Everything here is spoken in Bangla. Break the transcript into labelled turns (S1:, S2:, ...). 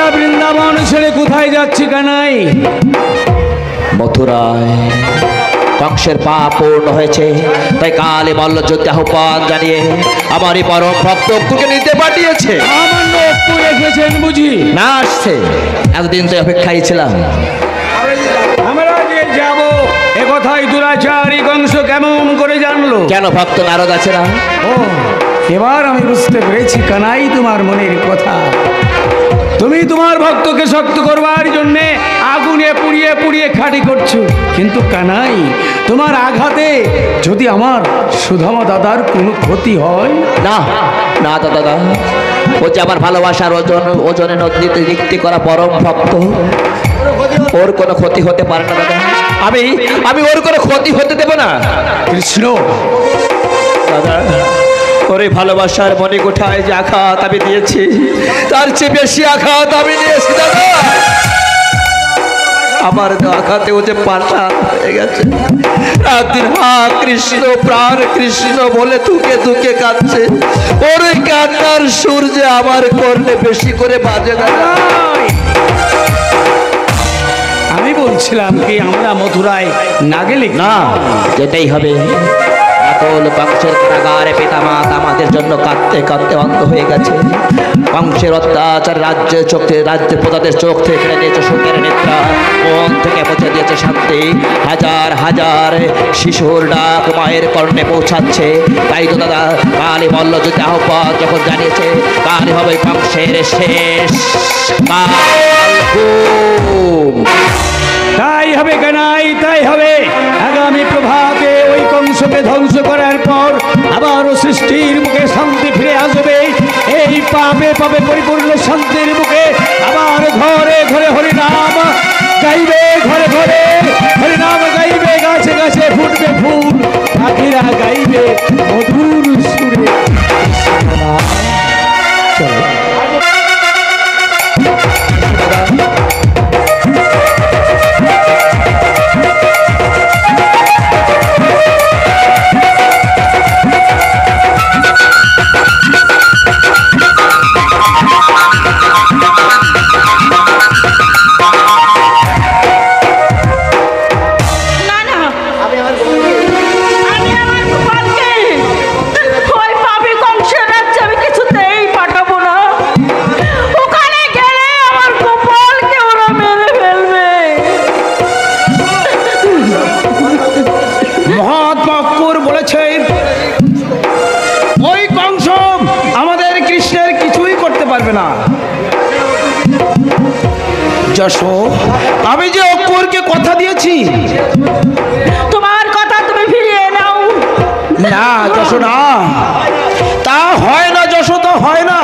S1: আমরা বৃন্দাবন ছেড়ে কোথায় যাচ্ছি কানাই?
S2: মথুরায়। কংসের পাপ পূর্ণ হয়েছে, তাই কালে মল্লযুদ্ধে আহ্বান জানিয়ে আমারই পরম ভক্ত অপুকে নিতে পাঠিয়েছে।
S1: সামান্য অপু এসেছেন বুঝি?
S2: না আসছে, এতদিন তো অপেক্ষায় ছিলাম।
S1: আমরা যে যাব এ কথাই দুরাচারী কংস কেমন করে জানলো?
S2: কেন ভক্ত নারদ আছে না?
S1: ও, এবার আমি বুঝতে পেরেছি কানাই তোমার মনের কথা। তুমি তোমার ভক্তকে শক্ত করবার জন্য আগুনে পুড়িয়ে পুড়িয়ে খাঁটি করছো, কিন্তু কানাই তোমার আঘাতে যদি আমার সুধামা দাদার কোনো ক্ষতি হয়?
S2: না না দাদা, ও যে আমার ভালোবাসার ওজনে নদীতে নিক্তি করা পরম ভক্ত, ওর কোনো ক্ষতি হতে পারে না দাদা। আমি ওর কোনো ক্ষতি হতে দেব না।
S1: কৃষ্ণ
S2: দাদা, ওরে ভালোবাসার মনে কোঠায় যে আঘাত আমি দিয়েছি, তার চেয়ে বেশি আঘাত আমি দিয়েছি দাদা। আমার আঘাতে ও যে পাশান হয়ে গেছে। রাতদিন হা কৃষ্ণ প্রাণ কৃষ্ণ বলে ধুকে ধুকে কাঁদছে। ওর ওই কান্নার সুর যে আমার করলে বেশি করে বাজে দাদা।
S1: আমি বলছিলাম কি আমরা মথুরায় না গেলে?
S2: না, যেতেই হবে। সকল কংসের কারাগারে পিতামাতা আমাদের জন্য কাঁদতে কাঁদতে অন্ধ হয়ে গেছে। কংসের অত্যাচার রাজ্যের প্রজাদের চোখ থেকে কেড়ে নিয়েছে শোকের নেত্রা, মন থেকে মুছে দিয়েছে শান্তি। হাজার হাজার শিশুর ডাক মায়ের কর্ণে পৌঁছাচ্ছে। তাই তো দাদা, কালী মল্লযুদ্ধে আহ্বান যখন জানিয়েছে, কালী হবে কংসের শেষ কাল।
S1: তাই হবে কানাই, তাই হবে। আগামী প্রভাতে ওই কংসকে ধ্বংস করার পর আবারও সৃষ্টির মুখে শান্তি ফিরে আসবে। এই পাপে পাপে পরিপূর্ণ শান্তির মুখে আবার ঘরে ঘরে হরিনাম গাইবে, ঘরে ঘরে হরিনাম গাইবে, গাছে গাছে ফুটবে ফুল, পাখিরা গাইবে মধুর সুরে। চলো না। যশো, আমি যে অক্কুরকে কথা দিয়েছি,
S3: তোমার কথা তুমি ফিরিয়ে নাও।
S1: না যশো না, তা হয় না যশো, তা হয় না।